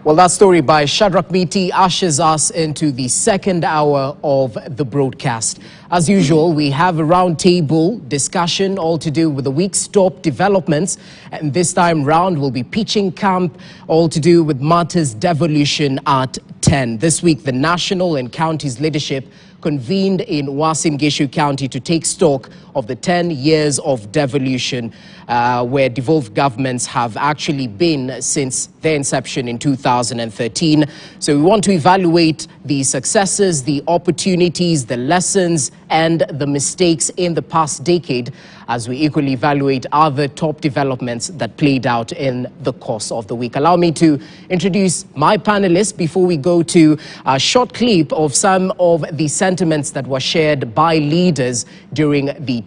Well, that story by Shadrach Miti ushers us into the second hour of the broadcast. As usual, we have a roundtable discussion all to do with the week's top developments. And this time round, we'll be pitching camp all to do with matters devolution at 10. This week, the national and county's leadership convened in Uasin Gishu County to take stock of the 10 years of devolution, where devolved governments have actually been since their inception in 2013. So we want to evaluate the successes, the opportunities, the lessons, and the mistakes in the past decade, as we equally evaluate other top developments that played out in the course of the week. Allow me to introduce my panelists before we go to a short clip of some of the sentiments that were shared by leaders during the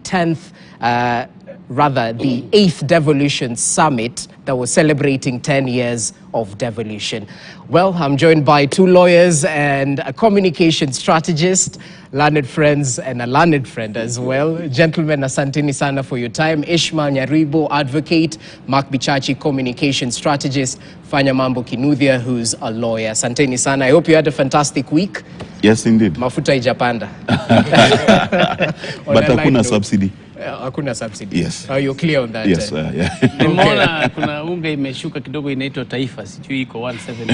8th Devolution Summit that was celebrating 10 years of devolution. Well, I'm joined by two lawyers and a communication strategist, learned friends and a learned friend as well. Gentlemen, asanteni sana for your time. Ishmael Nyaribo, advocate; Mark Bichachi, communication strategist; Fanya Mambo Kinuthia, who's a lawyer. Asanteni sana. I hope you had a fantastic week. Yes, indeed. Mafuta ijapanda. But hakuna subsidy. Hakuna subsidy. Yes. Are you clear on that? Yes, yeah. Nimeona kuna unga imeshuka kidogo inaitwa Taifa, sijui iko 170.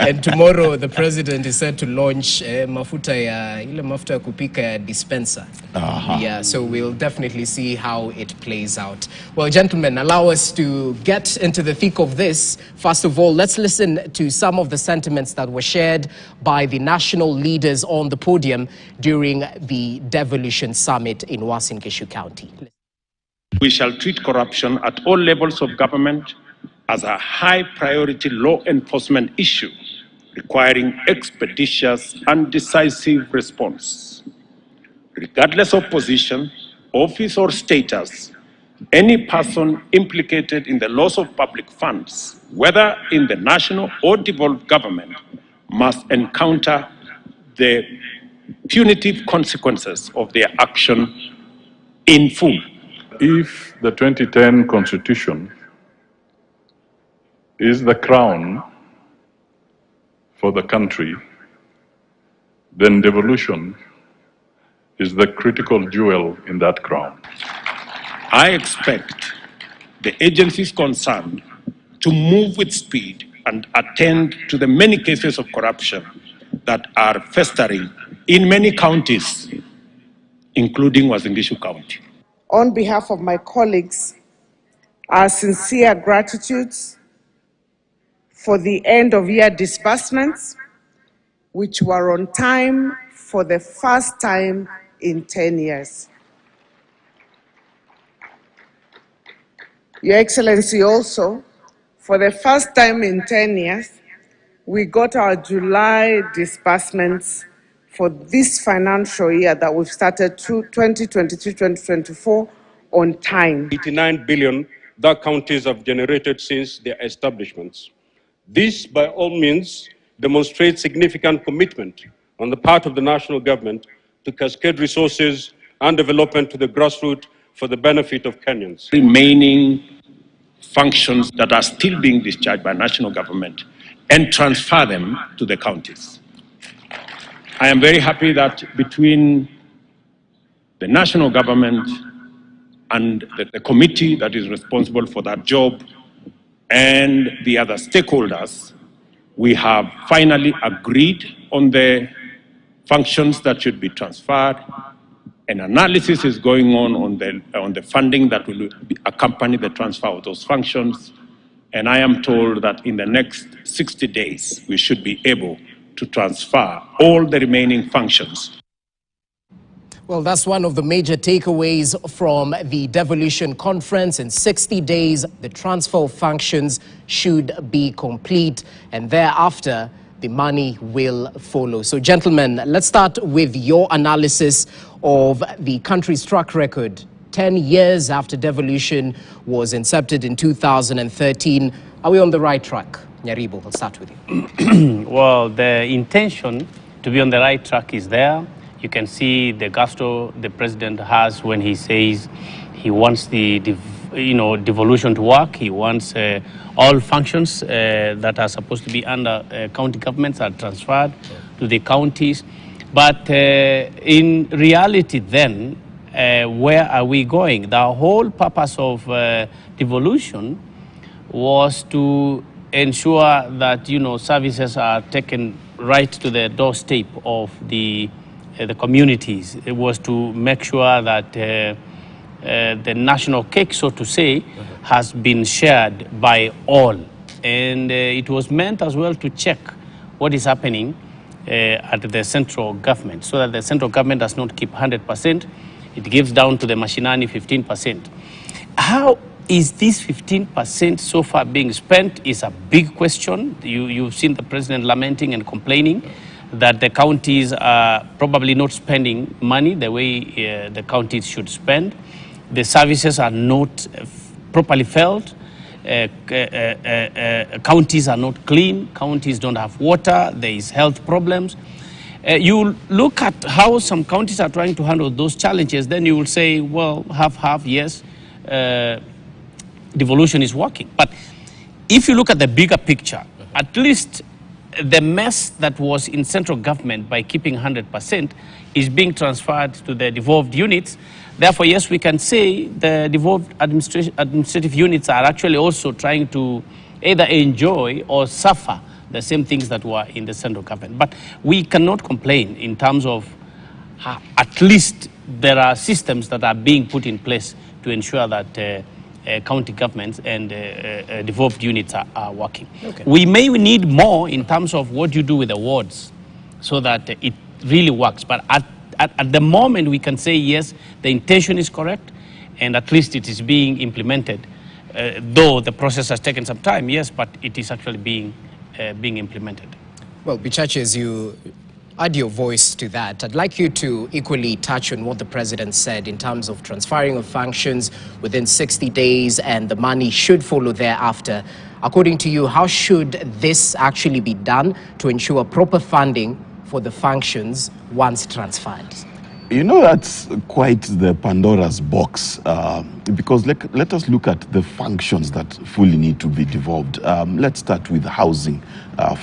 And tomorrow the president is set to launch mafuta ya kupika ya dispenser. Yeah, so we'll definitely see how it plays out. Well, gentlemen, allow us to get into the thick of this. First of all, let's listen to some of the sentiments that were shared by the national leaders on the podium during the Devolution Summit in Uasin Gishu County. We shall treat corruption at all levels of government as a high priority law enforcement issue requiring expeditious and decisive response. Regardless of position, office or status, any person implicated in the loss of public funds, whether in the national or devolved government, must encounter the punitive consequences of their action in full. If the 2010 Constitution is the crown for the country, then devolution is the critical jewel in that crown. I expect the agencies concerned to move with speed and attend to the many cases of corruption that are festering in many counties, including Uasin Gishu County. On behalf of my colleagues, our sincere gratitudes for the end-of-year disbursements, which were on time for the first time in 10 years. Your Excellency, also, for the first time in 10 years, we got our July disbursements for this financial year that we've started through 2023-2024 on time. 89 billion that counties have generated since their establishments. This, by all means, demonstrates significant commitment on the part of the national government to cascade resources and development to the grassroots for the benefit of Kenyans. Remaining functions that are still being discharged by national government and transfer them to the counties. I am very happy that between the national government and the committee that is responsible for that job and the other stakeholders, we have finally agreed on the functions that should be transferred. An analysis is going on the funding that will accompany the transfer of those functions. And I am told that in the next 60 days, we should be able to transfer all the remaining functions. Well, that's one of the major takeaways from the devolution conference. In 60 days, the transfer of functions should be complete, and thereafter, the money will follow. So, gentlemen, let's start with your analysis of the country's track record. 10 years after devolution was incepted in 2013. Are we on the right track? Nyaribo, I'll start with you. Well, the intention to be on the right track is there. You can see the gusto the president has when he says he wants the devolution to work. He wants all functions that are supposed to be under county governments are transferred to the counties. But in reality then, where are we going? The whole purpose of devolution was to ensure that services are taken right to the doorstep of the communities. It was to make sure that the national cake, so to say, has been shared by all, and it was meant as well to check what is happening at the central government, so that the central government does not keep 100%. It gives down to the mashinani 15%. How is this 15% so far being spent is a big question. You've seen the president lamenting and complaining that the counties are probably not spending money the way the counties should spend. The services are not properly felt. Counties are not clean. Counties don't have water. There is health problems. You look at how some counties are trying to handle those challenges, then you will say, well, half, yes, devolution is working. But if you look at the bigger picture, at least the mess that was in central government by keeping 100% is being transferred to the devolved units. Therefore, yes, we can say the devolved administrative units are actually also trying to either enjoy or suffer the same things that were in the central government. But we cannot complain in terms of at least there are systems that are being put in place to ensure that county governments and devolved units are working. Okay. We may need more in terms of what you do with the wards so that it really works. But at the moment, we can say, yes, the intention is correct, and at least it is being implemented. Though the process has taken some time, yes, but it is actually being implemented. Well, Bichachi, as you add your voice to that, I'd like you to equally touch on what the president said in terms of transferring of functions within 60 days and the money should follow thereafter. According to you, how should this actually be done to ensure proper funding for the functions once transferred? You know, that's quite the Pandora's box, because let us look at the functions that fully need to be devolved. Let's start with housing,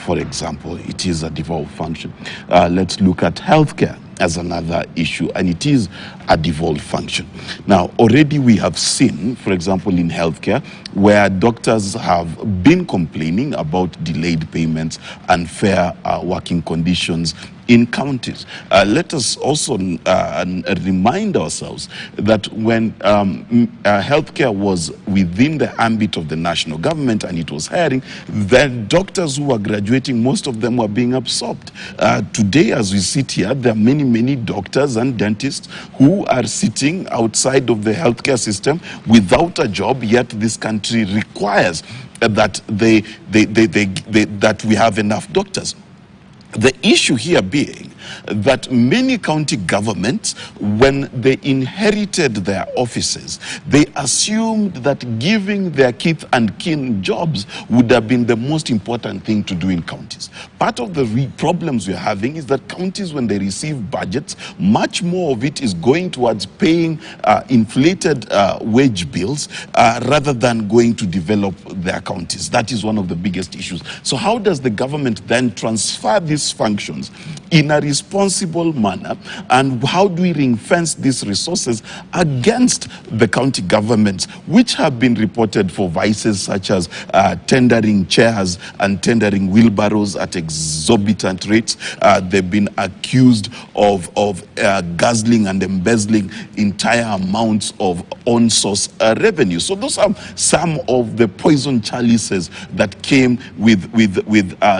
for example. It is a devolved function. Let's look at healthcare as another issue, and it is a devolved function. Now, already we have seen, for example, in healthcare, where doctors have been complaining about delayed payments, unfair working conditions in counties. Let us also remind ourselves that when healthcare was within the ambit of the national government and it was hiring, the doctors who were graduating, most of them were being absorbed. Today, as we sit here, there are many doctors and dentists who are sitting outside of the healthcare system without a job, yet this country requires that that we have enough doctors. The issue here being that many county governments, when they inherited their offices, they assumed that giving their kith and kin jobs would have been the most important thing to do in counties. Part of the problems we're having is that counties, when they receive budgets, much more of it is going towards paying inflated wage bills rather than going to develop their counties. That is one of the biggest issues. So how does the government then transfer these functions in a responsible manner, and how do we ring-fence these resources against the county governments, which have been reported for vices such as tendering chairs and tendering wheelbarrows at exorbitant rates? They've been accused of guzzling and embezzling entire amounts of on-source revenue. So those are some of the poison chalices that came with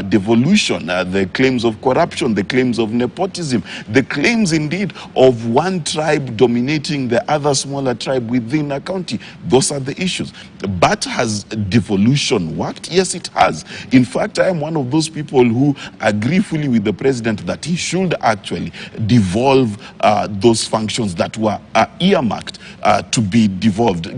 devolution, the claims of corruption, the claims of nepotism, the claims indeed of one tribe dominating the other smaller tribe within a county. Those are the issues. But has devolution worked? Yes, it has. In fact, I am one of those people who agree fully with the president that he should actually devolve those functions that were earmarked to be devolved,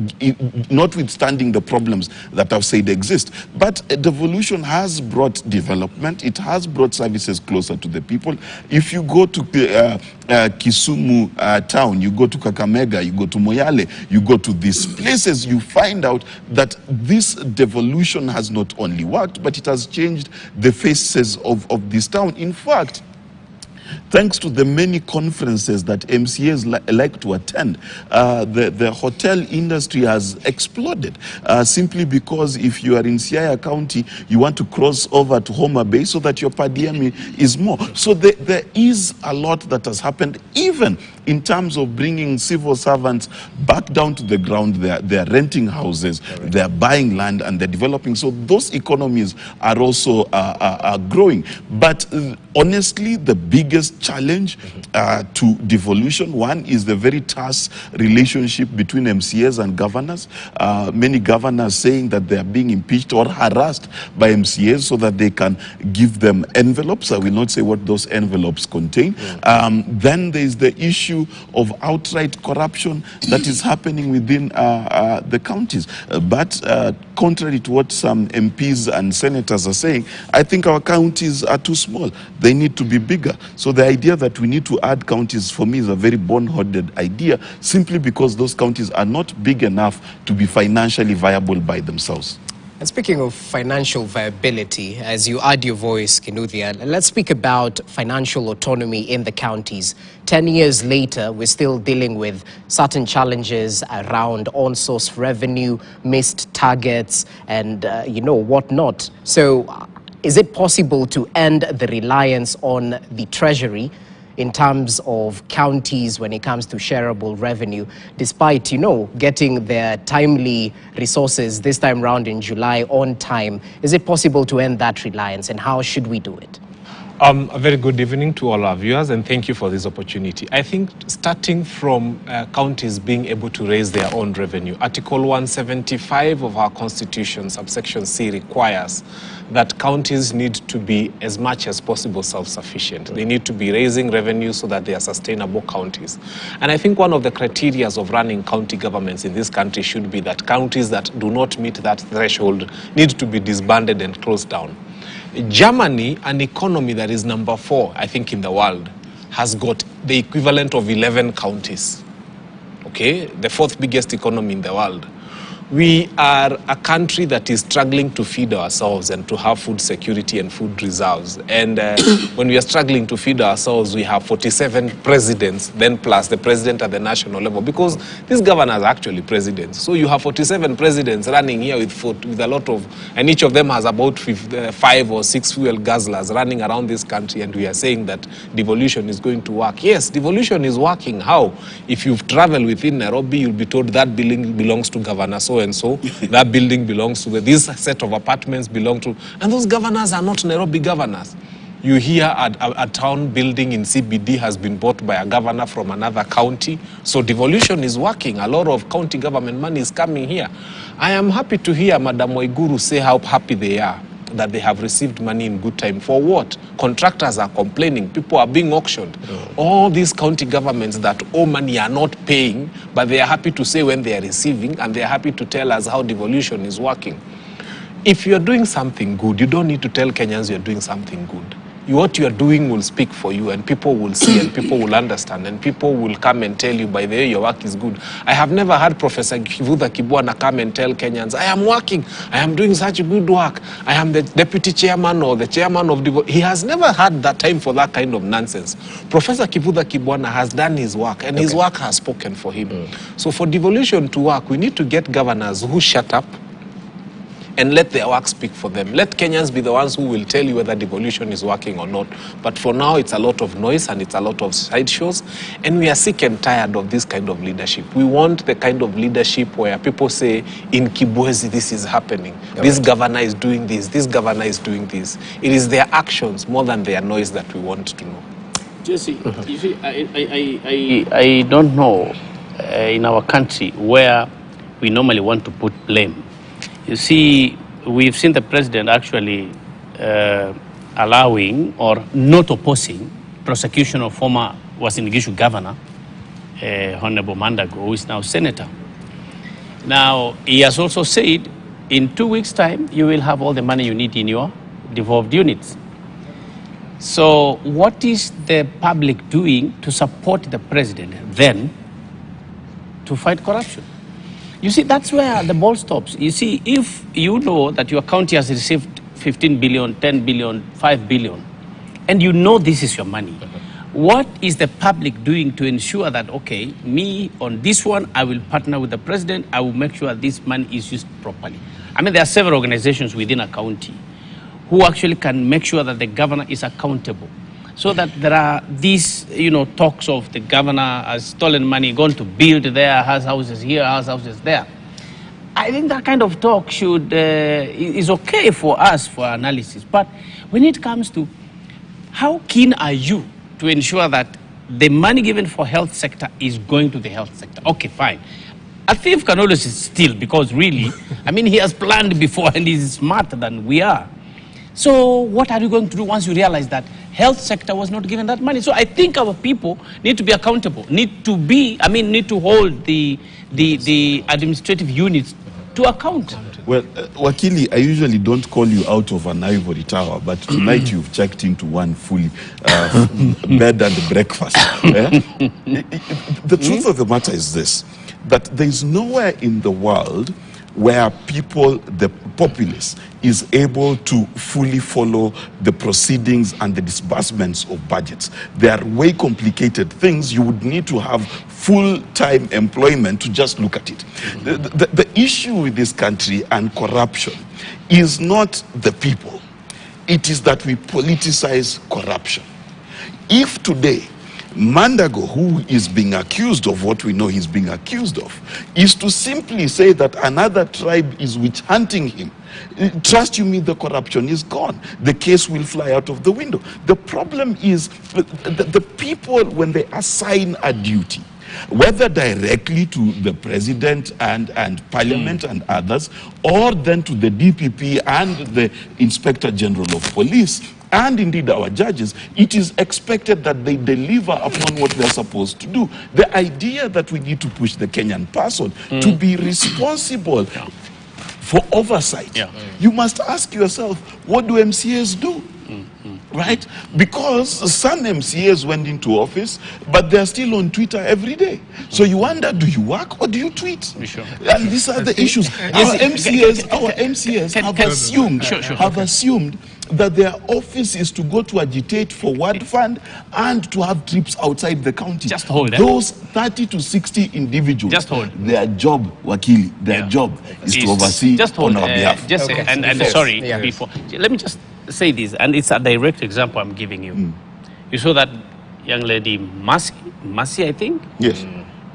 notwithstanding the problems that I've said exist. But devolution has brought development. It has brought services closer to the people. example, if you go to Kisumu town, you go to Kakamega, you go to Moyale, you go to these places, you find out that this devolution has not only worked, but it has changed the faces of this town. In fact, thanks to the many conferences that MCAs like to attend, the hotel industry has exploded, simply because if you are in Siaya County, you want to cross over to Homa Bay so that your per diem is more. So there is a lot that has happened, even in terms of bringing civil servants back down to the ground. They are renting houses, they are buying land, and they're developing. So those economies are also growing. But honestly, the biggest challenge to devolution, one, is the very tough relationship between MCAs and governors. Many governors saying that they are being impeached or harassed by MCAs so that they can give them envelopes. I will not say what those envelopes contain. Then there is the issue of outright corruption that is happening within the counties. But contrary to what some MPs and senators are saying, I think our counties are too small. They need to be bigger. So the idea that we need to add counties, for me, is a very bone-hearted idea, simply because those counties are not big enough to be financially viable by themselves. And speaking of financial viability, as you add your voice, Kinuthia, let's speak about financial autonomy in the counties. 10 years later, we're still dealing with certain challenges around on-source revenue, missed targets, and, whatnot. So is it possible to end the reliance on the treasury in terms of counties when it comes to shareable revenue, despite, getting their timely resources this time round in July on time? Is it possible to end that reliance, and how should we do it? A very good evening to all our viewers, and thank you for this opportunity. I think starting from counties being able to raise their own revenue, Article 175 of our Constitution, subsection C, requires that counties need to be as much as possible self-sufficient. They need to be raising revenue so that they are sustainable counties. And I think one of the criteria of running county governments in this country should be that counties that do not meet that threshold need to be disbanded and closed down. Germany, an economy that is number 4, I think, in the world, has got the equivalent of 11 counties. Okay, the 4th biggest economy in the world. We are a country that is struggling to feed ourselves and to have food security and food reserves. And when we are struggling to feed ourselves, we have 47 presidents, then plus the president at the national level, because these governors are actually presidents. So you have 47 presidents running here with a lot of, and each of them has about 5 or 6 fuel guzzlers running around this country, and we are saying that devolution is going to work. Yes, devolution is working. How? If you've traveled within Nairobi, you'll be told that building belongs to Governor so and so, that building belongs to this set of apartments belong to, and those governors are not Nairobi governors. You hear a town building in CBD has been bought by a governor from another county. So devolution is working. A lot of county government money is coming here. I am happy to hear Madam Waiguru say how happy they are that they have received money in good time. For what? Contractors are complaining. People are being auctioned. All these county governments that owe money are not paying, but they are happy to say when they are receiving, and they are happy to tell us how devolution is working. If you are doing something good, you don't need to tell Kenyans you are doing something good. What you are doing will speak for you, and people will see, and people will understand, and people will come and tell you, by the way, your work is good. I have never heard Professor Kivutha Kibwana come and tell Kenyans, I am working, I am doing such good work, I am the deputy chairman or the chairman of Devolution. He has never had that time for that kind of nonsense. Professor Kivutha Kibwana has done his work, and his work has spoken for him. So for devolution to work, we need to get governors who shut up and let their work speak for them. Let Kenyans be the ones who will tell you whether devolution is working or not. But for now, it's a lot of noise and it's a lot of sideshows. And we are sick and tired of this kind of leadership. We want the kind of leadership where people say, in Kibwezi, this is happening. This governor is doing this. This governor is doing this. It is their actions more than their noise that we want to know. Jesse, you see, I don't know in our country where we normally want to put blame. You see, we've seen the president actually allowing or not opposing prosecution of former Uasin Gishu governor, Honorable Mandago, who is now senator. Now, he has also said, in 2 weeks' time, you will have all the money you need in your devolved units. So what is the public doing to support the president then to fight corruption? You see, that's where the ball stops. You see, if you know that your county has received 15 billion, 10 billion, 5 billion, and you know this is your money, what is the public doing to ensure that, okay, me on this one, I will partner with the president, I will make sure this money is used properly. I mean, there are several organizations within a county who actually can make sure that the governor is accountable. So that there are these, talks of the governor has stolen money, gone to build there, has houses here, has houses there. I think that kind of talk is okay for us for analysis. But when it comes to how keen are you to ensure that the money given for health sector is going to the health sector? Okay, fine. A thief can always steal because really, I mean, he has planned before and he's smarter than we are. So what are you going to do once you realize that health sector was not given that money? So I think our people need to be accountable, need to hold the administrative units to account. Well, Wakili, I usually don't call you out of an ivory tower, but tonight you've checked into one fully bed and breakfast. The truth of the matter is this, that there is nowhere in the world where the populace is able to fully follow the proceedings and the disbursements of budgets. They are way complicated things. You would need to have full-time employment to just look at it. The issue with this country and corruption is not the people. It is that we politicize corruption. If today Mandago, who is being accused of what we know he's being accused of, is to simply say that another tribe is witch hunting him, trust you me, the corruption is gone. The case will fly out of the window. The problem is the people, when they assign a duty, whether directly to the president and parliament and others, or then to the DPP and the Inspector General of Police, and indeed our judges, it is expected that they deliver upon what they're supposed to do. The idea that we need to push the Kenyan person to be responsible for oversight, you must ask yourself, what do MCAs do? Right? Because some MCAs went into office, but they're still on Twitter every day. So you wonder, do you work or do you tweet? Sure. And these are the issues. Our MCAs have assumed that their office is to go to agitate for World Fund and to have trips outside the county. Just hold it. Those 30 to 60 individuals, just hold. Their job, Wakili, their job is to oversee on our behalf. Sorry, before, let me just say this, and it's a direct example I'm giving you. You saw that young lady, Mercy, I think? Yes.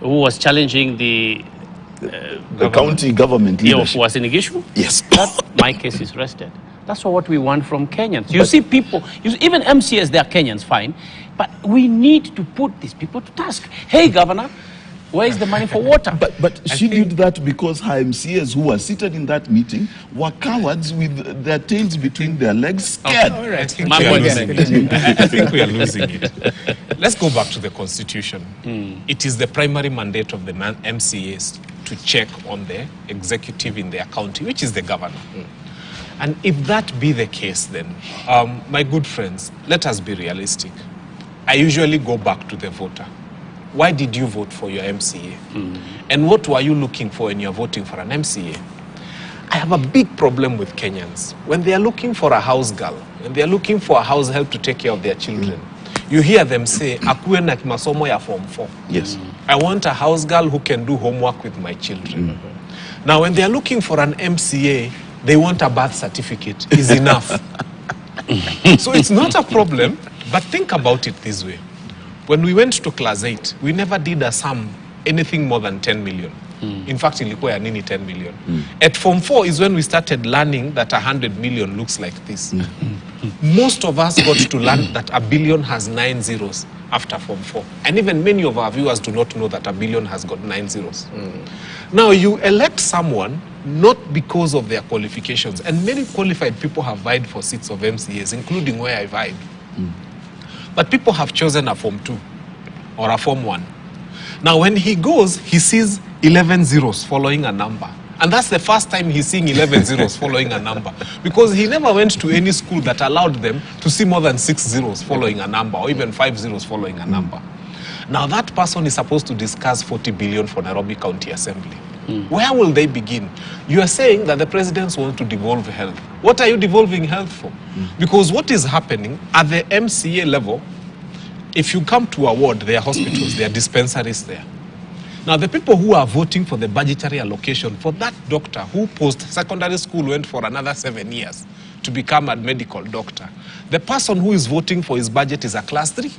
Who was challenging the county government leadership. Who was in issue? Yes. My case is rested. That's what we want from Kenyans. You see people, even MCAs, they are Kenyans, fine. But we need to put these people to task. Hey, Governor, where is the money for water? But she did that because her MCAs who were seated in that meeting were cowards with their tails between their legs, scared. All right. I think we are losing it. Let's go back to the Constitution. It is the primary mandate of the MCAs to check on the executive in their county, which is the governor. And if that be the case, then, my good friends, let us be realistic. I usually go back to the voter. Why did you vote for your MCA? And what were you looking for when you're voting for an MCA? I have a big problem with Kenyans. When they are looking for a house girl, when they are looking for a house help to take care of their children, you hear them say, "Akuwe na masomo ya form 4." Yes. I want a house girl who can do homework with my children. Now, when they are looking for an MCA, they want a birth certificate. Is enough. So it's not a problem, but think about it this way. When we went to class 8, we never did a sum anything more than 10 million. In fact, ilikuwa ya nini 10 million. At Form 4 is when we started learning that 100 million looks like this. Most of us got to learn that a billion has 9 zeros after Form 4. And even many of our viewers do not know that a billion has got 9 zeros. Now, you elect someone not because of their qualifications. And many qualified people have vied for seats of MCAs, including where I vied. But people have chosen a Form 2 or a Form 1. Now, when he goes, he sees 11 zeros following a number. And that's the first time he's seeing 11 zeros following a number. Because he never went to any school that allowed them to see more than 6 zeros following a number, or even 5 zeros following a number. Now that person is supposed to discuss 40 billion for Nairobi County Assembly. Where will they begin? You are saying that the presidents want to devolve health. What are you devolving health for? Because what is happening at the MCA level, if you come to a ward, there are hospitals, there are dispensaries there. Now, the people who are voting for the budgetary allocation for that doctor who post-secondary school went for another 7 years to become a medical doctor, the person who is voting for his budget is a class 3.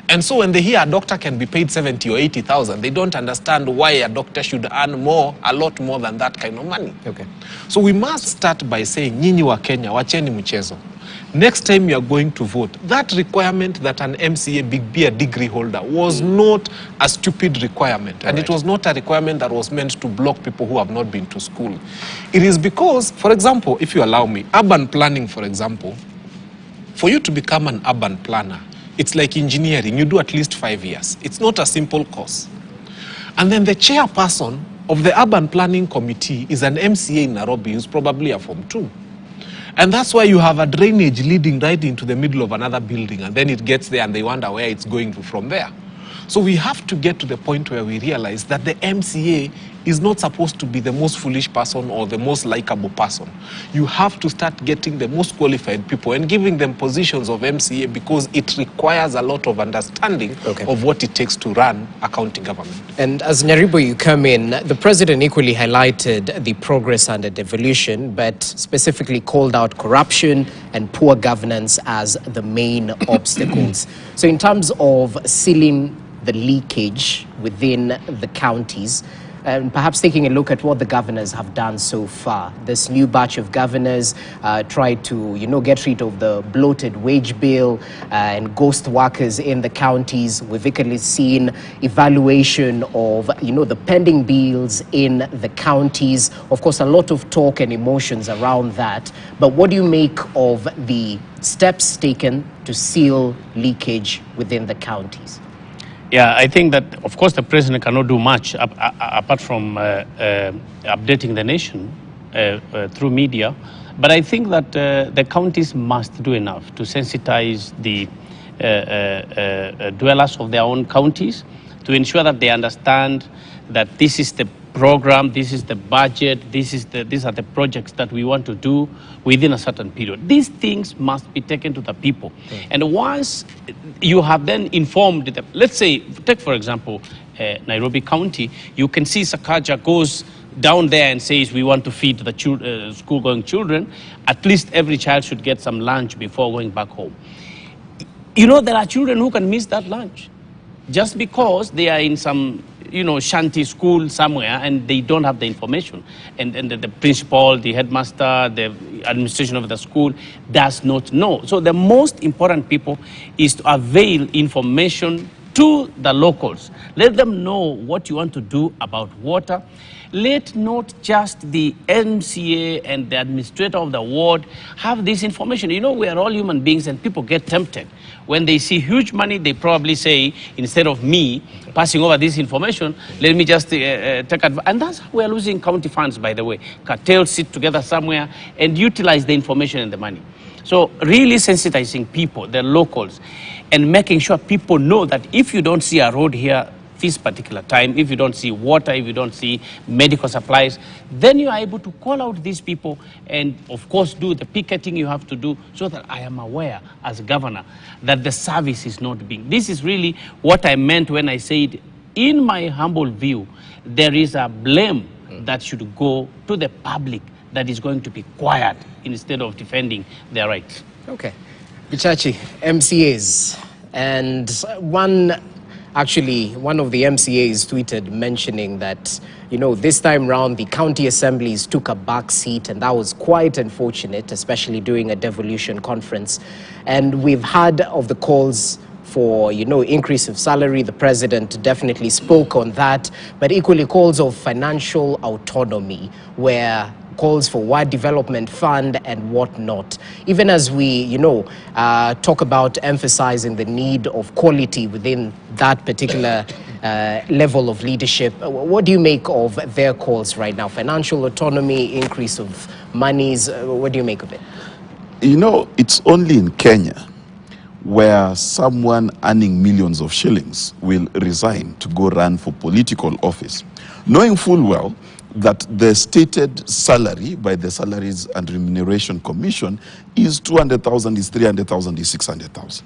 And so when they hear a doctor can be paid 70 or 80,000, they don't understand why a doctor should earn more, a lot more than that kind of money. Okay. So we must start by saying, nyinyi wa Kenya, wacheni mchezo. Next time you are going to vote, that requirement that an MCA be a degree holder was not a stupid requirement. And it was not a requirement that was meant to block people who have not been to school. It is because, for example, if you allow me, urban planning, for example, for you to become an urban planner, it's like engineering. You do at least 5 years. It's not a simple course. And then the chairperson of the urban planning committee is an MCA in Nairobi who's probably a Form 2. And that's why you have a drainage leading right into the middle of another building, and then it gets there and they wonder where it's going to from there. So we have to get to the point where we realize that the MCA is not supposed to be the most foolish person or the most likable person. You have to start getting the most qualified people and giving them positions of MCA, because it requires a lot of understanding of what it takes to run a county government. And as Nairobi, you come in, the president equally highlighted the progress under devolution, but specifically called out corruption and poor governance as the main obstacles. So in terms of sealing the leakage within the counties, and perhaps taking a look at what the governors have done so far. This new batch of governors tried to, get rid of the bloated wage bill and ghost workers in the counties. We've equally seen evaluation of, the pending bills in the counties. Of course, a lot of talk and emotions around that. But what do you make of the steps taken to seal leakage within the counties? Yeah, I think that, of course, the president cannot do much apart from updating the nation through media. But I think that the counties must do enough to sensitize the dwellers of their own counties, to ensure that they understand that this is the program, this is the budget, these are the projects that we want to do within a certain period. These things must be taken to the people. And once you have then informed them, let's say, take for example, Nairobi County, you can see Sakaja goes down there and says we want to feed the school-going children. At least every child should get some lunch before going back home. There are children who can miss that lunch just because they are in some shanty school somewhere and they don't have the information. And the principal, the headmaster, the administration of the school does not know. So the most important people is to avail information to the locals. Let them know what you want to do about water. Let not just the MCA and the administrator of the ward have this information. We are all human beings and people get tempted. When they see huge money, they probably say, instead of me passing over this information, let me just take advantage. And that's how we're losing county funds, by the way. Cartels sit together somewhere and utilize the information and the money. So really sensitizing people, the locals, and making sure people know that if you don't see a road here this particular time, if you don't see water, if you don't see medical supplies, then you are able to call out these people and, of course, do the picketing you have to do, so that I am aware as governor that the service is not being. This is really what I meant when I said, in my humble view, there is a blame that should go to the public that is going to be quiet instead of defending their rights. Okay. Bichachi, MCAs, and one of the MCAs tweeted mentioning that, this time round the county assemblies took a back seat, and that was quite unfortunate, especially during a devolution conference. And we've heard of the calls for, increase of salary. The president definitely spoke on that, but equally calls of financial autonomy, where calls for wide development fund and whatnot. Even as we, talk about emphasizing the need of quality within that particular level of leadership. What do you make of their calls right now? Financial autonomy, increase of monies. What do you make of it? You know, it's only in Kenya where someone earning millions of shillings will resign to go run for political office, knowing full well that the stated salary by the Salaries and Remuneration Commission is 200,000, is 300,000, is 600,000.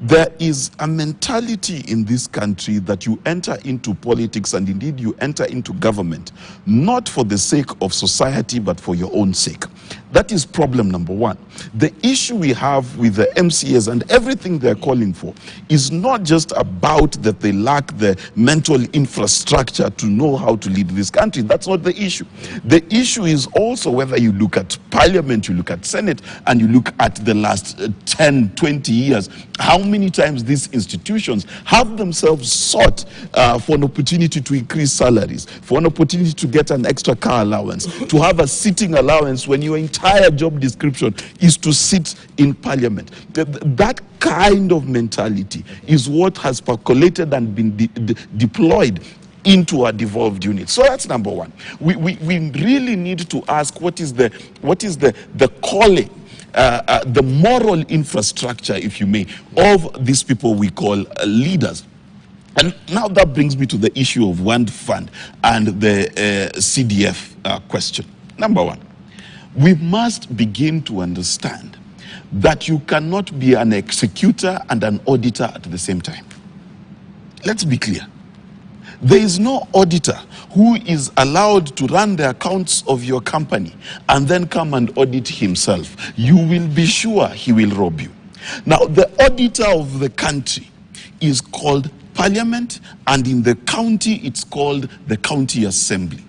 There is a mentality in this country that you enter into politics, and indeed you enter into government, not for the sake of society, but for your own sake. That is problem number one. The issue we have with the MCAs and everything they're calling for is not just about that they lack the mental infrastructure to know how to lead this country. That's not the issue. The issue is also whether you look at Parliament, you look at Senate, and you look at the last 10, 20 years, how many times these institutions have themselves sought for an opportunity to increase salaries, for an opportunity to get an extra car allowance, to have a sitting allowance when your entire job description is to sit in Parliament. That kind of mentality is what has percolated and been deployed into our devolved unit. So that's number one. We really need to ask what is the calling, the moral infrastructure, if you may, of these people we call leaders. And now that brings me to the issue of one fund and the CDF question. Number one, we must begin to understand that you cannot be an executor and an auditor at the same time. Let's be clear. There is no auditor who is allowed to run the accounts of your company and then come and audit himself. You will be sure he will rob you. Now, the auditor of the country is called Parliament, and in the county, it's called the County Assembly.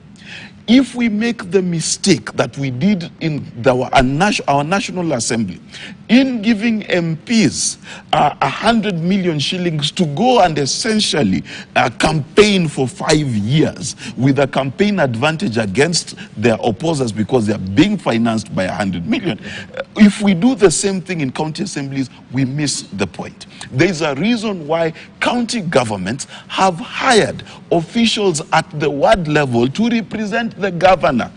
If we make the mistake that we did in our National Assembly, in giving MPs 100 million shillings to go and essentially campaign for 5 years with a campaign advantage against their opposers because they are being financed by 100 million, if we do the same thing in county assemblies, we miss the point. There is a reason why county governments have hired officials at the ward level to represent the governor,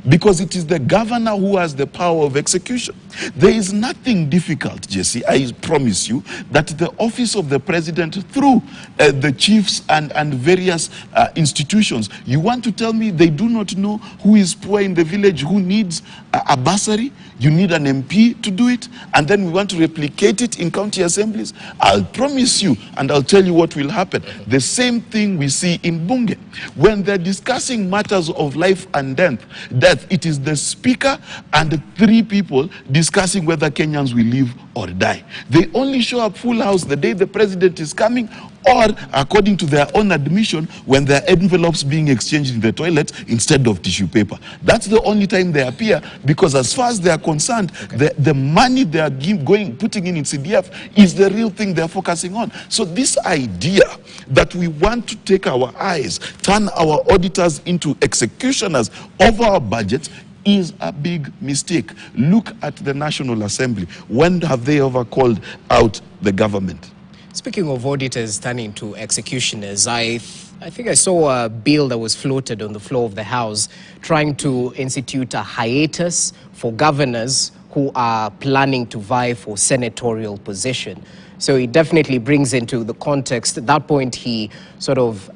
because it is the governor who has the power of execution. There is nothing difficult, Jesse, I promise you, that the office of the president through the chiefs and various institutions, you want to tell me they do not know who is poor in the village, who needs a bursary? You need an MP to do it, and then we want to replicate it in county assemblies? I'll promise you, and I'll tell you what will happen. The same thing we see in Bunge. When they're discussing matters of life and death, it is the speaker and 3 people discussing whether Kenyans will live or die. They only show up full house the day the president is coming, or according to their own admission, when their envelopes being exchanged in the toilet instead of tissue paper. That's the only time they appear, because as far as they are concerned, the money they are putting in CDF is the real thing they're focusing on. So this idea that we want to take our eyes, turn our auditors into executioners of our budgets, is a big mistake. Look at the National Assembly. When have they ever called out the government? Speaking of auditors turning to executioners, I think I saw a bill that was floated on the floor of the House trying to institute a hiatus for governors who are planning to vie for senatorial position. So it definitely brings into the context at that point he sort of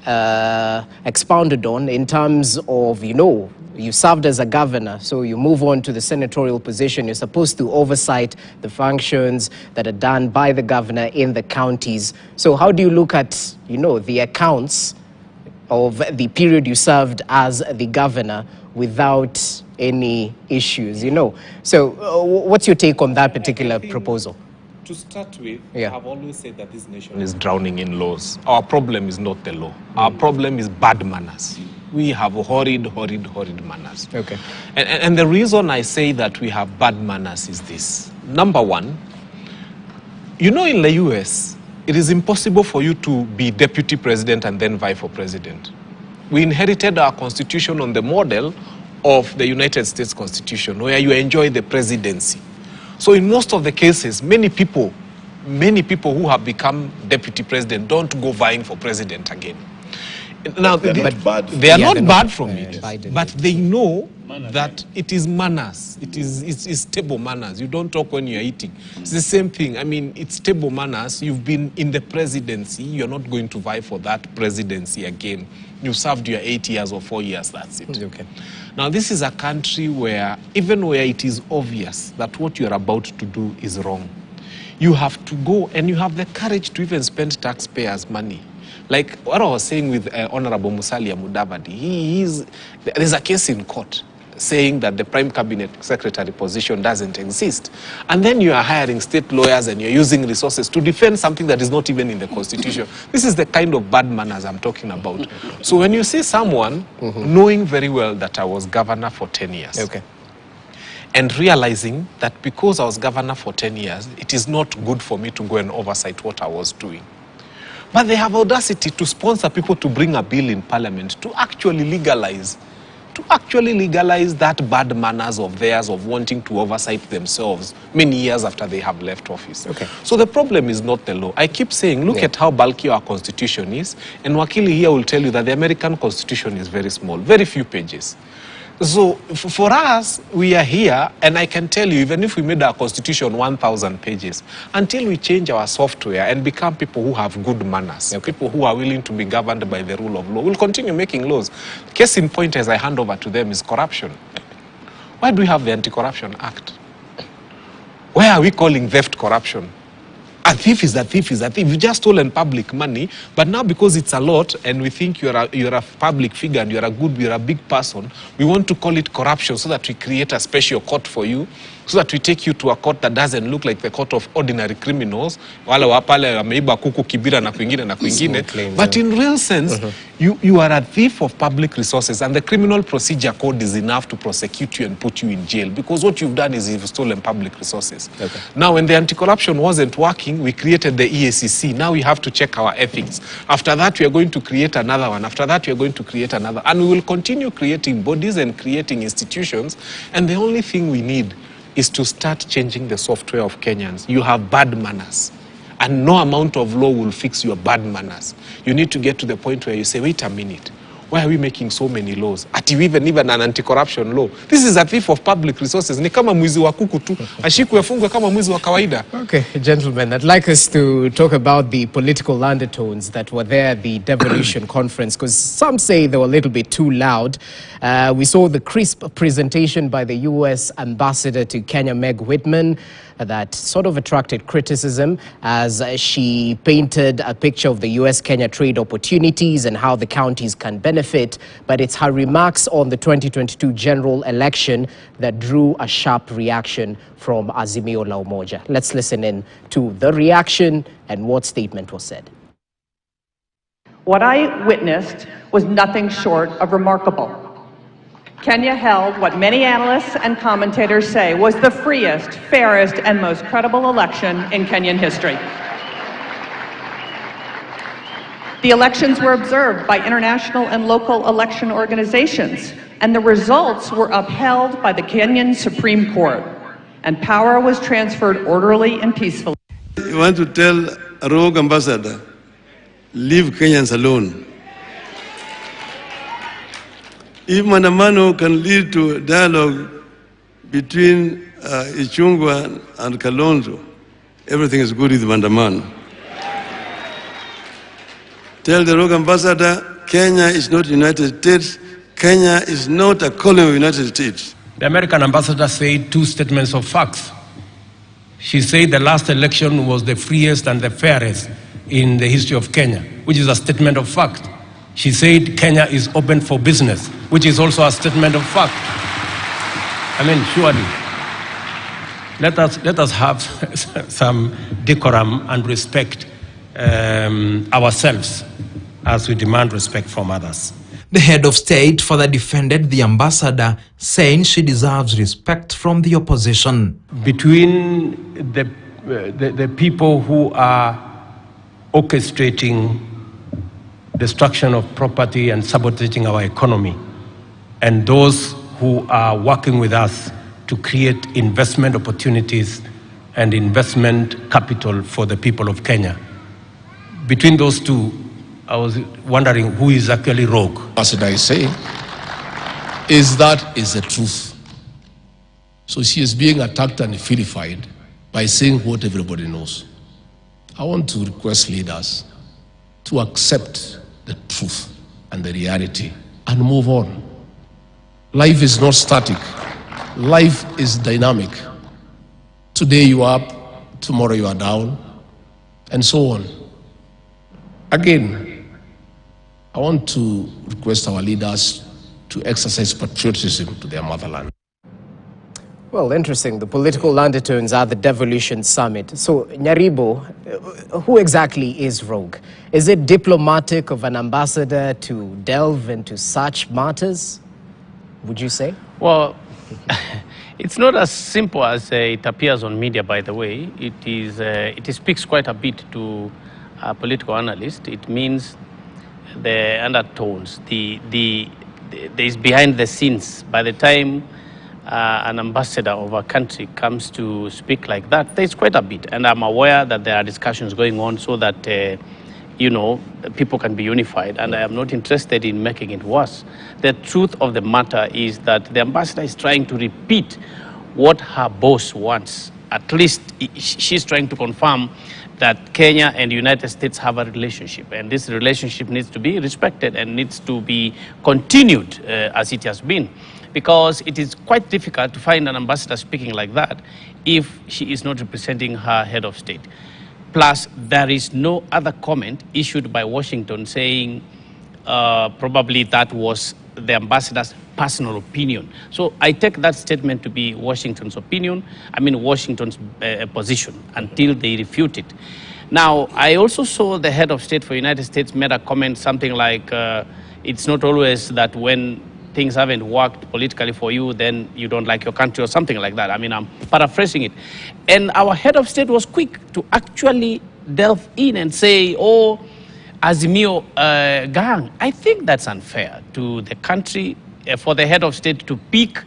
expounded on in terms of, you served as a governor, so you move on to the senatorial position. You're supposed to oversight the functions that are done by the governor in the counties. So how do you look at, the accounts of the period you served as the governor without any issues, So what's your take on that particular proposal? To start with, I've always said that this nation is drowning in laws. Our problem is not the law. Our problem is bad manners. We have horrid manners. Okay. And the reason I say that we have bad manners is this. Number one, in the US, it is impossible for you to be deputy president and then vie for president. We inherited our constitution on the model of the United States Constitution, where you enjoy the presidency. So in most of the cases, many people who have become deputy president don't go vying for president again. Now, They're not bad. They are not they're bad not, from it, Biden but did. they know that it is manners. It's table manners. You don't talk when you're eating. It's the same thing. I mean, it's table manners. You've been in the presidency. You're not going to vie for that presidency again. You've served your 8 years or 4 years. That's it. Okay. Now, this is a country where, even where it is obvious that what you're about to do is wrong, you have to go and you have the courage to even spend taxpayers' money. Like what I was saying with Honorable Musalia Mudavadi, there's a case in court saying that the Prime Cabinet Secretary position doesn't exist. And then you are hiring state lawyers and you're using resources to defend something that is not even in the Constitution. This is the kind of bad manners I'm talking about. So when you see someone knowing very well that I was governor for 10 years, Okay. and realizing that because I was governor for 10 years, it is not good for me to go and oversight what I was doing. But they have audacity to sponsor people to bring a bill in parliament to actually legalize that bad manners of theirs of wanting to oversight themselves many years after they have left office. Okay. So the problem is not the law. I keep saying, look at how bulky our constitution is, and Wakili here will tell you that the American constitution is very small, very few pages. So for us, we are here, and I can tell you, even if we made our constitution 1,000 pages, until we change our software and become people who have good manners, people who are willing to be governed by the rule of law, we'll continue making laws. Case in point, as I hand over to them, is corruption. Why do we have the Anti-Corruption Act? Why are we calling theft corruption? A thief is a thief is a thief. You just stolen public money, but now because it's a lot and we think you're a public figure and you're a big person, we want to call it corruption so that we create a special court for you, so that we take you to a court that doesn't look like the court of ordinary criminals. Wale wapale wameiba kuku kibira na kwingine. But in real sense, you are a thief of public resources, and the Criminal Procedure Code is enough to prosecute you and put you in jail because what you've done is you've stolen public resources. Okay. Now, when the anti-corruption wasn't working, we created the EACC. Now we have to check our ethics. After that, we are going to create another one. After that, we are going to create another. And we will continue creating bodies and creating institutions. And the only thing we need is to start changing the software of Kenyans. You have bad manners, and no amount of law will fix your bad manners. You need to get to the point where you say, wait a minute, why are we making so many laws? Even an anti-corruption law. This is a thief of public resources. Ni kama mwizi wa kuku tu. Ashikwe afungwe kama mwizi wa kawaida. Okay, gentlemen, I'd like us to talk about the political undertones that were there at the Devolution conference, because some say they were a little bit too loud. We saw the crisp presentation by the U.S. ambassador to Kenya, Meg Whitman, that sort of attracted criticism as she painted a picture of the U.S.-Kenya trade opportunities and how the counties can benefit. But it's her remarks on the 2022 general election that drew a sharp reaction from Azimio la Umoja. Let's listen in to the reaction and what statement was said. What I witnessed was nothing short of remarkable. Kenya held what many analysts and commentators say was the freest, fairest, and most credible election in Kenyan history. The elections were observed by international and local election organizations, and the results were upheld by the Kenyan Supreme Court, and power was transferred orderly and peacefully. You want to tell a rogue ambassador, leave Kenyans alone. If Mandamano can lead to a dialogue between Ichungwa and Kalonzo, everything is good with Mandamano. Tell the rogue ambassador, Kenya is not United States. Kenya is not a colony of the United States. The American ambassador said two statements of facts. She said the last election was the freest and the fairest in the history of Kenya, which is a statement of fact. She said Kenya is open for business, which is also a statement of fact. I mean, surely, let us have some decorum and respect ourselves as we demand respect from others. The head of state further defended the ambassador, saying she deserves respect from the opposition. Between the people who are orchestrating destruction of property and sabotaging our economy, and those who are working with us to create investment opportunities and investment capital for the people of Kenya. Between those two, I was wondering who is actually rogue. What I say is that is the truth. So she is being attacked and vilified by saying what everybody knows. I want to request leaders to accept the truth and the reality and move on. Life is not static. Life is dynamic. Today you are up, tomorrow you are down, and so on. Again, I want to request our leaders to exercise patriotism to their motherland. Well, interesting. The political undertones are the Devolution Summit. So, Nyaribo, who exactly is rogue? Is it diplomatic of an ambassador to delve into such matters, would you say? Well, it's not as simple as it appears on media, by the way. It speaks quite a bit to a political analyst. It means the undertones, there's behind the scenes. By the time an ambassador of a country comes to speak like that, there's quite a bit. And I'm aware that there are discussions going on so that, you know, people can be unified. And I am not interested in making it worse. The truth of the matter is that the ambassador is trying to repeat what her boss wants. At least she's trying to confirm that Kenya and the United States have a relationship, and this relationship needs to be respected and needs to be continued as it has been, because it is quite difficult to find an ambassador speaking like that if she is not representing her head of state. Plus, there is no other comment issued by Washington saying probably that was the ambassador's personal opinion. So I take that statement to be Washington's opinion, Washington's position, until they refute it. Now, I also saw the head of state for the United States made a comment, something like, it's not always that when things haven't worked politically for you, then you don't like your country, or something like that. I'm paraphrasing it. And our head of state was quick to actually delve in and say, oh, Azimio gang. I think that's unfair to the country for the head of state to pick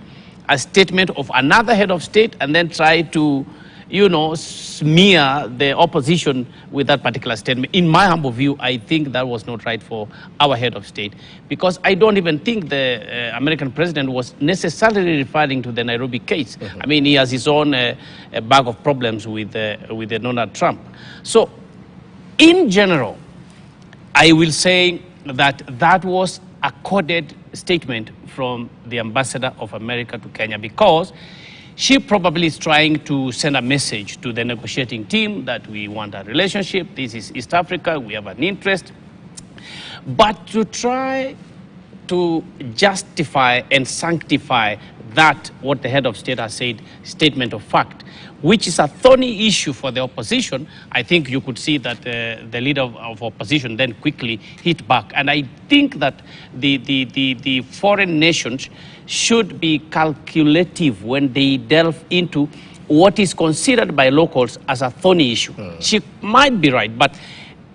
a statement of another head of state and then try to, you know, smear the opposition with that particular statement. In my humble view, I think that was not right for our head of state, because I don't even think the American president was necessarily referring to the Nairobi case. He has his own bag of problems with Donald Trump. So, in general, I will say that that was a coded statement from the ambassador of America to Kenya, because she probably is trying to send a message to the negotiating team that we want a relationship, this is East Africa, we have an interest. But to try to justify and sanctify that, what the head of state has said, statement of fact, which is a thorny issue for the opposition, I think you could see that the leader of opposition then quickly hit back. And I think that the foreign nations should be calculative when they delve into what is considered by locals as a thorny issue. She might be right, but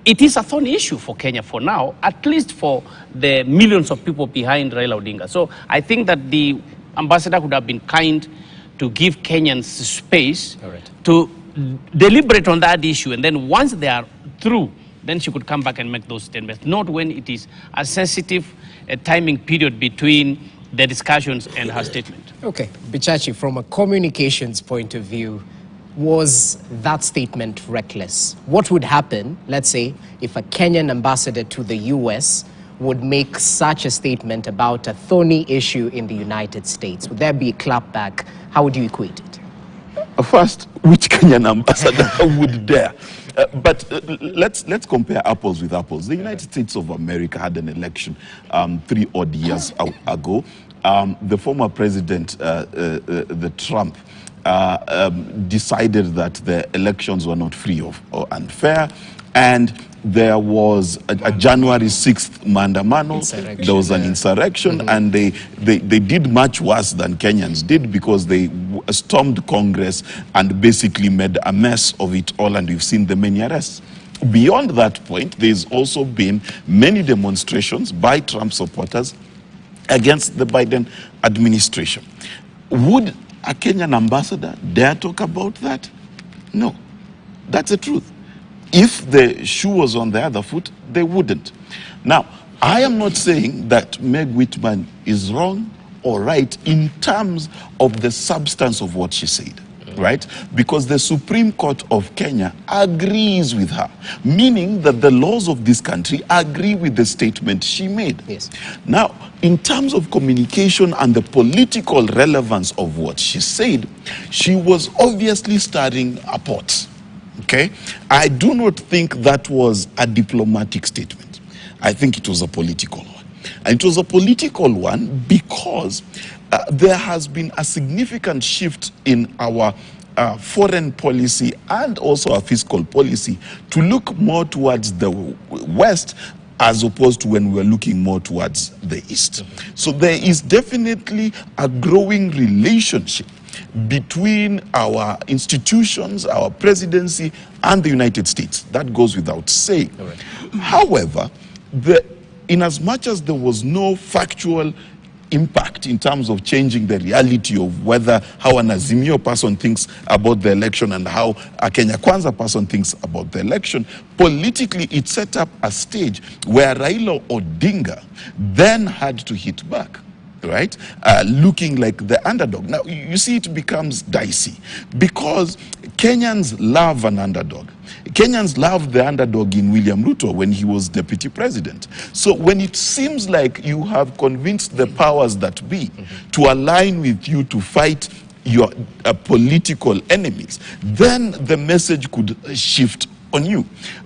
it is a thorny issue for Kenya for now, at least for the millions of people behind Raila Odinga. So I think that the ambassador could have been kind to give Kenyans space to deliberate on that issue, and then once they are through, then she could come back and make those statements, not when it is a sensitive timing period between the discussions and her statement. Okay, Bichachi, from a communications point of view, was that statement reckless? What would happen, let's say, if a Kenyan ambassador to the US would make such a statement about a thorny issue in the United States? Would there be a clapback? How would you equate it? First, which Kenyan ambassador would dare? But let's compare apples with apples. The United States of America had an election 3 odd years ago. The former president, the Trump, decided that the elections were not free or unfair, and there was a January 6th Maandamano. There was an insurrection, and they did much worse than Kenyans did, because they stormed Congress and basically made a mess of it all, and we've seen the many arrests. Beyond that point, there's also been many demonstrations by Trump supporters against the Biden administration. Would a Kenyan ambassador dare talk about that? No, that's the truth. If the shoe was on the other foot, they wouldn't. Now, I am not saying that Meg Whitman is wrong or right in terms of the substance of what she said, right? Because the Supreme Court of Kenya agrees with her, meaning that the laws of this country agree with the statement she made. Yes. Now, in terms of communication and the political relevance of what she said, she was obviously stirring a pot, okay? I do not think that was a diplomatic statement. I think it was a political one. And it was a political one because there has been a significant shift in our foreign policy and also our fiscal policy to look more towards the West as opposed to when we're looking more towards the East. So there is definitely a growing relationship between our institutions, our presidency, and the United States. That goes without saying. Right. However, in as much as there was no factual impact in terms of changing the reality of how an Azimio person thinks about the election and how a Kenya Kwanza person thinks about the election, politically it set up a stage where Raila Odinga then had to hit back, right? Looking like the underdog. Now, you see, it becomes dicey because Kenyans love an underdog. Kenyans loved the underdog in William Ruto when he was deputy president. So when it seems like you have convinced the powers that be to align with you to fight your political enemies, then the message could shift on you.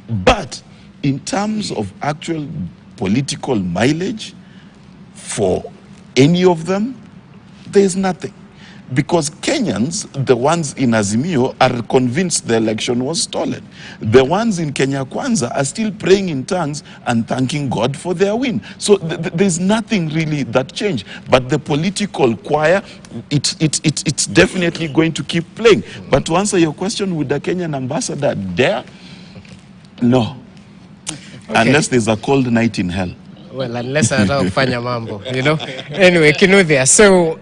But in terms of actual political mileage for any of them, there's nothing. Because Kenyans, the ones in Azimio, are convinced the election was stolen. The ones in Kenya Kwanza are still praying in tongues and thanking God for their win. So there's nothing really that changed. But the political choir, it's definitely going to keep playing. But to answer your question, would the Kenyan ambassador dare? No. Okay. Unless there's a cold night in hell. Well, unless I don't find mambo, you know. Anyway, Kinuthia, so,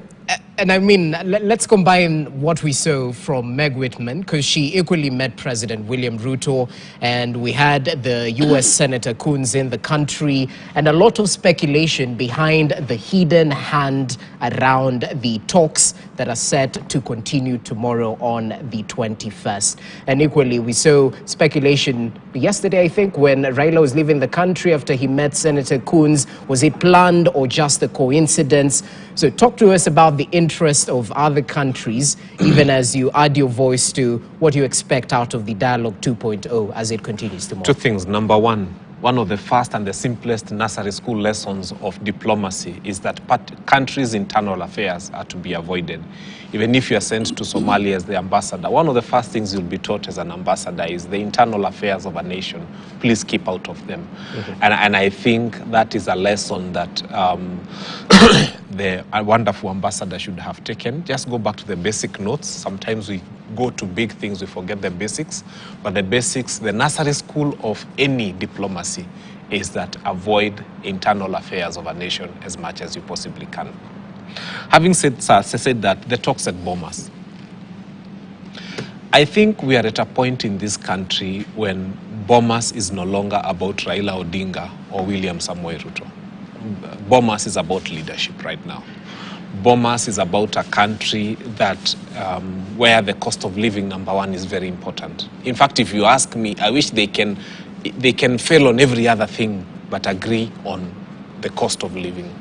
and I mean, let's combine what we saw from Meg Whitman, because she equally met President William Ruto, and we had the U.S. Senator Coons in the country, and a lot of speculation behind the hidden hand around the talks that are set to continue tomorrow on the 21st. And equally, we saw speculation yesterday, I think, when Raila was leaving the country after he met Senator Coons. Was it planned or just a coincidence? So talk to us about the interest of other countries, even as you add your voice to what you expect out of the Dialogue 2.0 as it continues tomorrow. Two things. Number one of the first and the simplest nursery school lessons of diplomacy is that countries' internal affairs are to be avoided. Even if you are sent to Somalia as the ambassador, one of the first things you'll be taught as an ambassador is the internal affairs of a nation. Please keep out of them. And I think that is a lesson that the wonderful ambassador should have taken. Just go back to the basic notes. Sometimes we go to big things, we forget the basics. But the basics, the nursery school of any diplomacy is that avoid internal affairs of a nation as much as you possibly can. Having said that, the talks at Bomas, I think we are at a point in this country when Bomas is no longer about Raila Odinga or William Samoei Ruto. Bomas is about leadership right now. Bomas is about a country that where the cost of living, number one, is very important. In fact, if you ask me, I wish they can fail on every other thing but agree on the cost of living,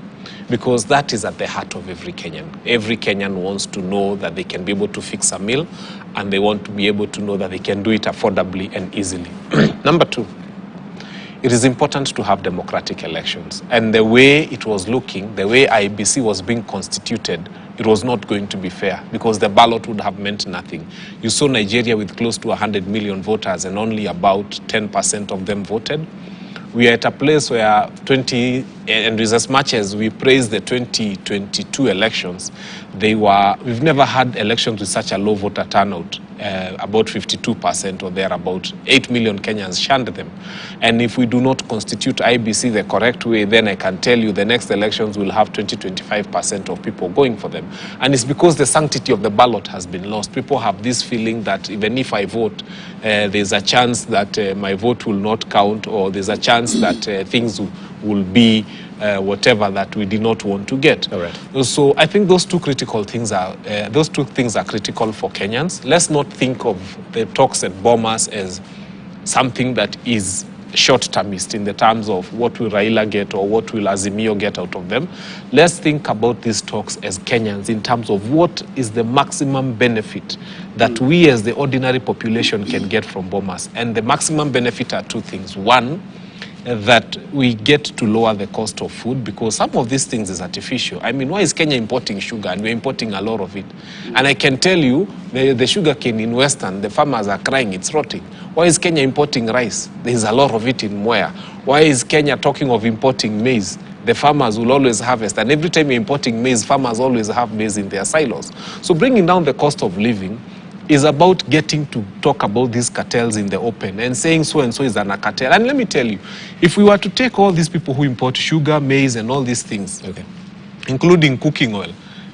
because that is at the heart of every Kenyan. Every Kenyan wants to know that they can be able to fix a meal, and they want to be able to know that they can do it affordably and easily. Number two, it is important to have democratic elections. And the way it was looking, the way IBC was being constituted, it was not going to be fair, because the ballot would have meant nothing. You saw Nigeria with close to 100 million voters and only about 10% of them voted. We are at a place where and as much as we praise the 2022 elections, we've never had elections with such a low voter turnout, about 52% or thereabout. 8 million Kenyans shunned them. And if we do not constitute IBC the correct way, then I can tell you the next elections will have 20-25% of people going for them. And it's because the sanctity of the ballot has been lost. People have this feeling that even if I vote, there's a chance that my vote will not count, or there's a chance that things will be whatever that we did not want to get. Correct. So I think those two things are critical for Kenyans. Let's not think of the talks at Bomas as something that is short-termist in the terms of what will Raila get or what will Azimio get out of them. Let's think about these talks as Kenyans in terms of what is the maximum benefit that we as the ordinary population can get from Bomas. And the maximum benefit are two things. One, that we get to lower the cost of food, because some of these things is artificial. I mean, why is Kenya importing sugar and we're importing a lot of it? And I can tell you, the sugar cane in Western, the farmers are crying, it's rotting. Why is Kenya importing rice? There's a lot of it in Mwea. Why is Kenya talking of importing maize? The farmers will always harvest, and every time you're importing maize, farmers always have maize in their silos. So bringing down the cost of living is about getting to talk about these cartels in the open and saying so and so is a cartel. And let me tell you, if we were to take all these people who import sugar, maize, and all these things, including cooking oil,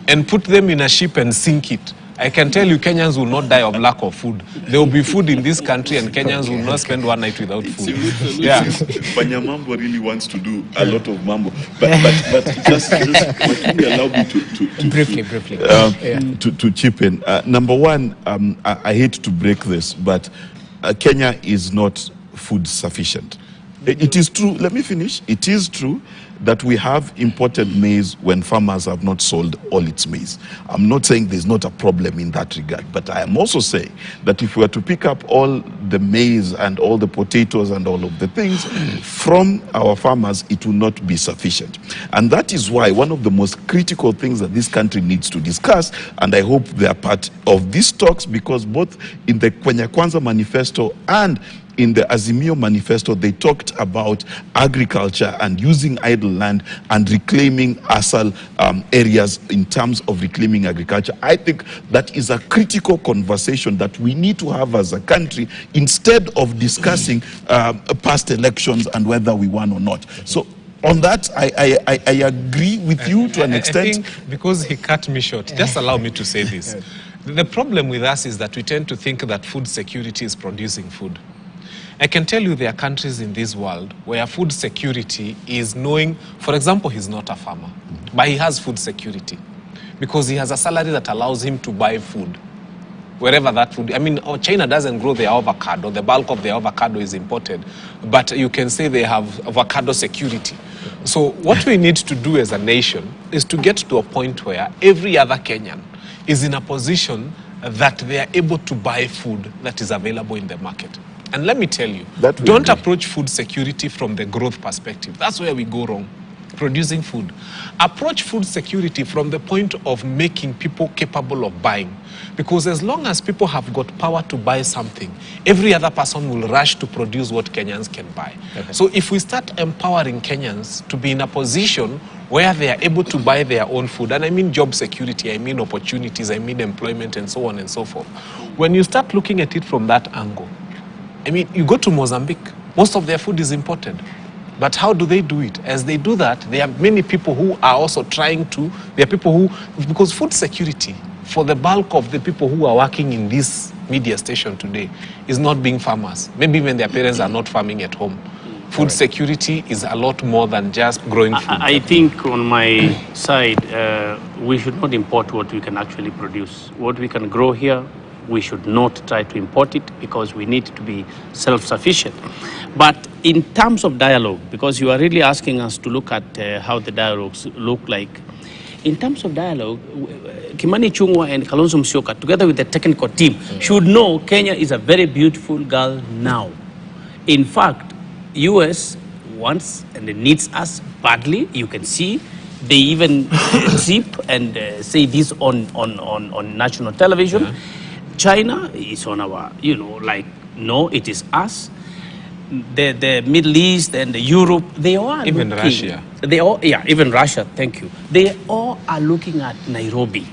and put them in a ship and sink it, I can tell you Kenyans will not die of lack of food. There will be food in this country, and Kenyans will not spend one night without food. Yeah. Banyamambo really wants to do a lot of mambo. But just allow me to chip in. Number one, I hate to break this, but Kenya is not food sufficient. It is true, let me finish. It is true that we have imported maize when farmers have not sold all its maize. I'm not saying there's not a problem in that regard, but I am also saying that if we were to pick up all the maize and all the potatoes and all of the things from our farmers, it will not be sufficient. And that is why one of the most critical things that this country needs to discuss, and I hope they are part of these talks, because both in the Kenya Kwanza manifesto and in the Azimio manifesto, they talked about agriculture and using idle land and reclaiming ASAL areas in terms of reclaiming agriculture. I think that is a critical conversation that we need to have as a country instead of discussing past elections and whether we won or not. So on that, I agree with you to an extent. I think because he cut me short, just allow me to say this. The problem with us is that we tend to think that food security is producing food. I can tell you there are countries in this world where food security is knowing, for example, he's not a farmer, but he has food security because he has a salary that allows him to buy food, wherever that food. I mean, China doesn't grow their avocado. The bulk of their avocado is imported, but you can say they have avocado security. So what we need to do as a nation is to get to a point where every other Kenyan is in a position that they are able to buy food that is available in the market. And let me tell you, don't approach food security from the growth perspective. That's where we go wrong, producing food. Approach food security from the point of making people capable of buying. Because as long as people have got power to buy something, every other person will rush to produce what Kenyans can buy. Okay. So if we start empowering Kenyans to be in a position where they are able to buy their own food, and I mean job security, I mean opportunities, I mean employment, and so on and so forth. When you start looking at it from that angle, I mean, you go to Mozambique, most of their food is imported. But how do they do it? As they do that, there are many people who are also trying to, there are people who, because food security, for the bulk of the people who are working in this media station today, is not being farmers. Maybe even their parents are not farming at home. Food security is a lot more than just growing food. I think on my side, we should not import what we can actually produce. What we can grow here, we should not try to import it because we need to be self-sufficient. But in terms of dialogue, because you are really asking us to look at how the dialogues look like, in terms of dialogue, Kimani Ichung'wah and Kalonzo Musyoka, together with the technical team, should know Kenya is a very beautiful girl now. In fact, US wants and needs us badly. You can see they even trip and say this on national television. Yeah. China is on our, no, it is us. the Middle East and the Europe, they all are even looking, Russia. They all, yeah, even Russia, thank you. They all are looking at Nairobi.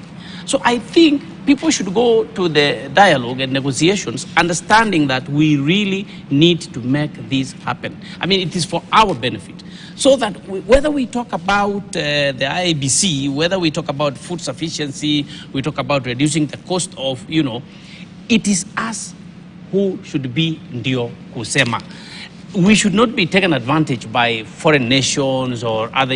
So I think people should go to the dialogue and negotiations, understanding that we really need to make this happen. I mean, it is for our benefit. So that whether we talk about the IABC, whether we talk about food sufficiency, we talk about reducing the cost of, you know, it is us who should be ndio kusema. We should not be taken advantage by foreign nations or other,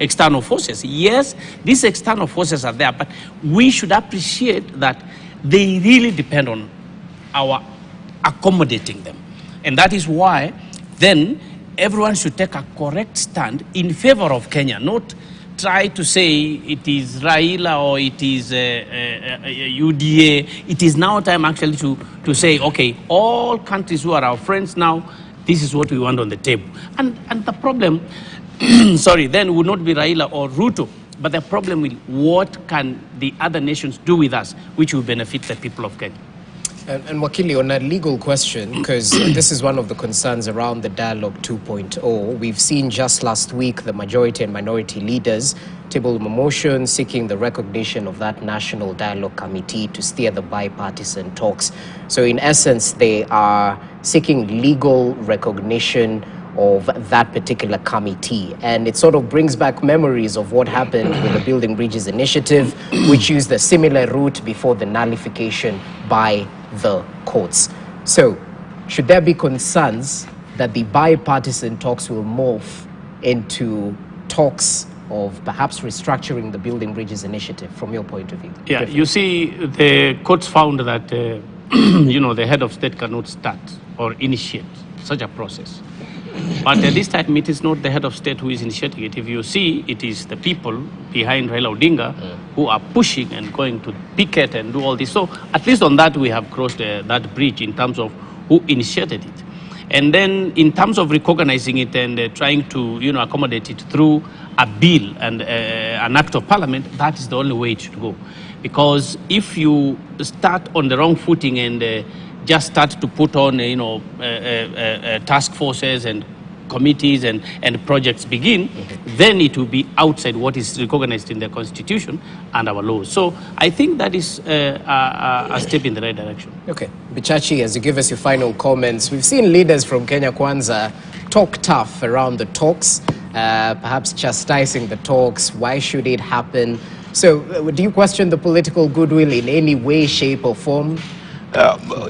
external forces. Yes, these external forces are there, but we should appreciate that they really depend on our accommodating them. And that is why then everyone should take a correct stand in favor of Kenya, not try to say it is Raila or it is UDA. It is now time actually to say, okay, all countries who are our friends now, this is what we want on the table. And the problem, sorry, then would not be Raila or Ruto, but the problem will, what can the other nations do with us, which will benefit the people of Kenya. And Wakili, on a legal question, because this is one of the concerns around the Dialogue 2.0, we've seen just last week the majority and minority leaders table a motion seeking the recognition of that National Dialogue Committee to steer the bipartisan talks. So in essence, they are seeking legal recognition of that particular committee. And it sort of brings back memories of what happened with the Building Bridges Initiative, which used a similar route before the nullification by the courts. So, should there be concerns that the bipartisan talks will morph into talks of perhaps restructuring the Building Bridges Initiative from your point of view? Yeah, you see, the courts found that, the head of state cannot start or initiate such a process. But at this time, it is not the head of state who is initiating it. If you see, it is the people behind Raila Odinga who are pushing and going to picket and do all this. So at least on that, we have crossed that bridge in terms of who initiated it. And then in terms of recognizing it and trying to, accommodate it through a bill and an act of parliament, that is the only way it should go. Because if you start on the wrong footing and just start to put on, task forces and committees and projects begin, then it will be outside what is recognized in the Constitution and our laws. So I think that is a step in the right direction. Okay. Bichachi, as you give us your final comments, we've seen leaders from Kenya Kwanza talk tough around the talks, perhaps chastising the talks. Why should it happen? So do you question the political goodwill in any way, shape or form?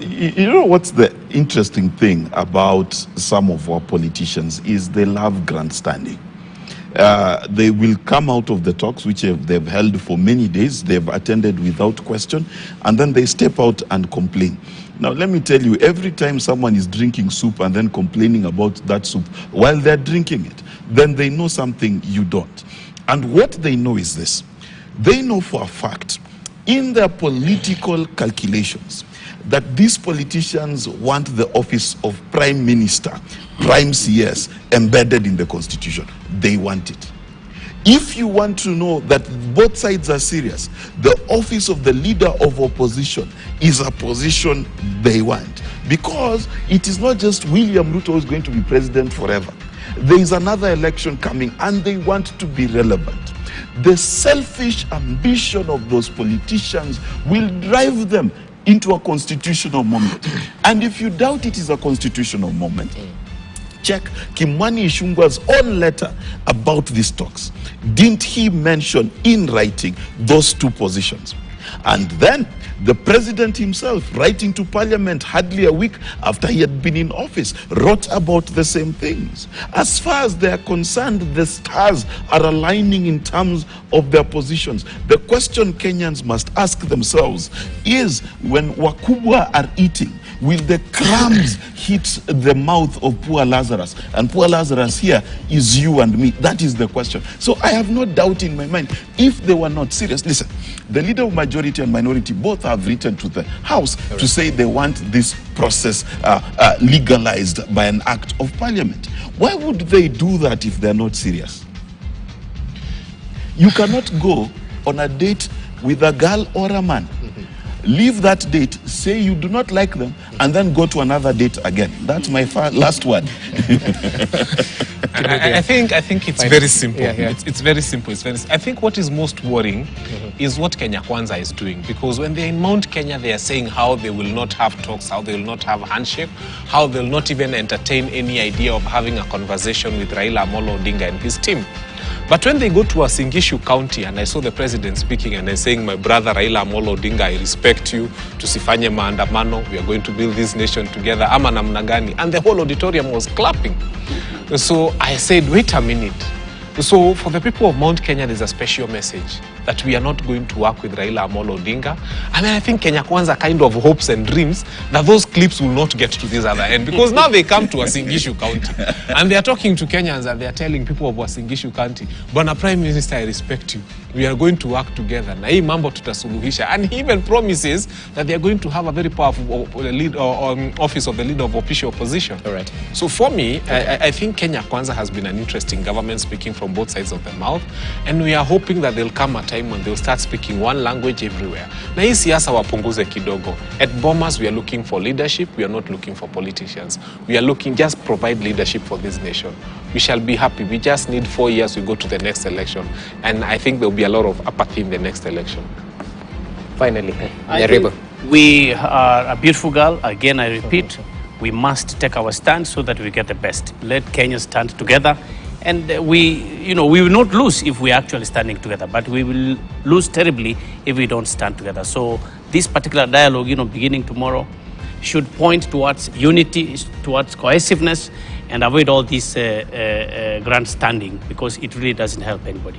You know what's the interesting thing about some of our politicians is they love grandstanding. They will come out of the talks which they've held for many days, they've attended without question, and then they step out and complain. Now let me tell you, every time someone is drinking soup and then complaining about that soup while they're drinking it, then they know something you don't. And what they know is this. They know for a fact, in their political calculations, that these politicians want the office of Prime Minister, Prime CS, embedded in the Constitution. They want it. If you want to know that both sides are serious, the office of the leader of opposition is a position they want. Because it is not just William Ruto who is going to be president forever. There is another election coming and they want to be relevant. The selfish ambition of those politicians will drive them into a constitutional moment. And if you doubt it is a constitutional moment, check Kimani Ichung'wah's own letter about these talks. Didn't he mention in writing those two positions? And then the president himself, writing to parliament hardly a week after he had been in office, wrote about the same things. As far as they are concerned, the stars are aligning in terms of their positions. The question Kenyans must ask themselves is, when wakubwa are eating, will the crumbs hit the mouth of poor Lazarus? And poor Lazarus here is you and me. That is the question. So I have no doubt in my mind, if they were not serious, listen, the leader of majority and minority both have written to the House to say they want this process legalized by an act of parliament. Why would they do that if they're not serious? You cannot go on a date with a girl or a man. leave that date, say you do not like them, and then go to another date again. That's my last word. I think it's very simple. It's very simple. I think what is most worrying is what Kenya Kwanza is doing, because when they're in Mount Kenya, they are saying how they will not have talks, how they will not have handshake, how they'll not even entertain any idea of having a conversation with Raila Amolo Odinga and his team. But when they go to Singishu County, and I saw the president speaking and saying, my brother Raila Amolo Odinga, I respect you, tusifanye maandamano, we are going to build this nation together, ama namna gani, and the whole auditorium was clapping. So I said, wait a minute. So for the people of Mount Kenya, there's a special message that we are not going to work with Raila Amolo Odinga. And I think Kenya Kwanza kind of hopes and dreams that those clips will not get to this other end, because now they come to Singishu County and they are talking to Kenyans and they are telling people of Singishu County, Bwana Prime Minister, I respect you. We are going to work together. Na hii mambo tutasuluhisha. And he even promises that they are going to have a very powerful office of the leader of official opposition. All right. So for me, I think Kenya Kwanza has been an interesting government, speaking from both sides of the mouth, and we are hoping that there'll come a time when they'll start speaking one language everywhere. Na hii siasa wapunguze kidogo. At Bomas, we are looking for leadership. We are not looking for politicians. We are looking just provide leadership for this nation. We shall be happy. We just need 4 years. We go to the next election, and I think there'll be a lot of apathy in the next election. Finally, we are a beautiful girl. Again, I repeat, we must take our stand so that we get the best. Let Kenya stand together. And we will not lose if we are actually standing together, but we will lose terribly if we don't stand together. So this particular dialogue, beginning tomorrow, should point towards unity, towards cohesiveness, and avoid all this grandstanding, because it really doesn't help anybody.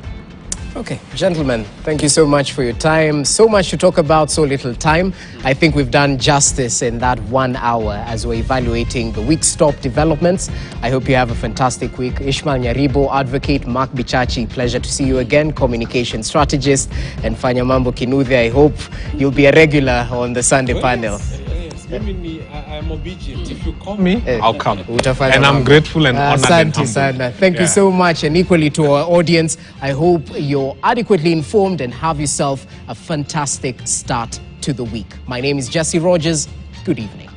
Okay, gentlemen, thank you so much for your time. So much to talk about, so little time. I think we've done justice in that 1 hour as we're evaluating the week's top developments. I hope you have a fantastic week. Ishmael Nyaribo, advocate, Mark Bichachi, pleasure to see you again, communication strategist, and Fanya Mambo Kinuthi. I hope you'll be a regular on the Sunday panel. I'm obedient. If you call me, I'll come. And I'm grateful and honored and humbled. Thank you so much, and equally to our audience. I hope you're adequately informed and have yourself a fantastic start to the week. My name is Jesse Rogers. Good evening.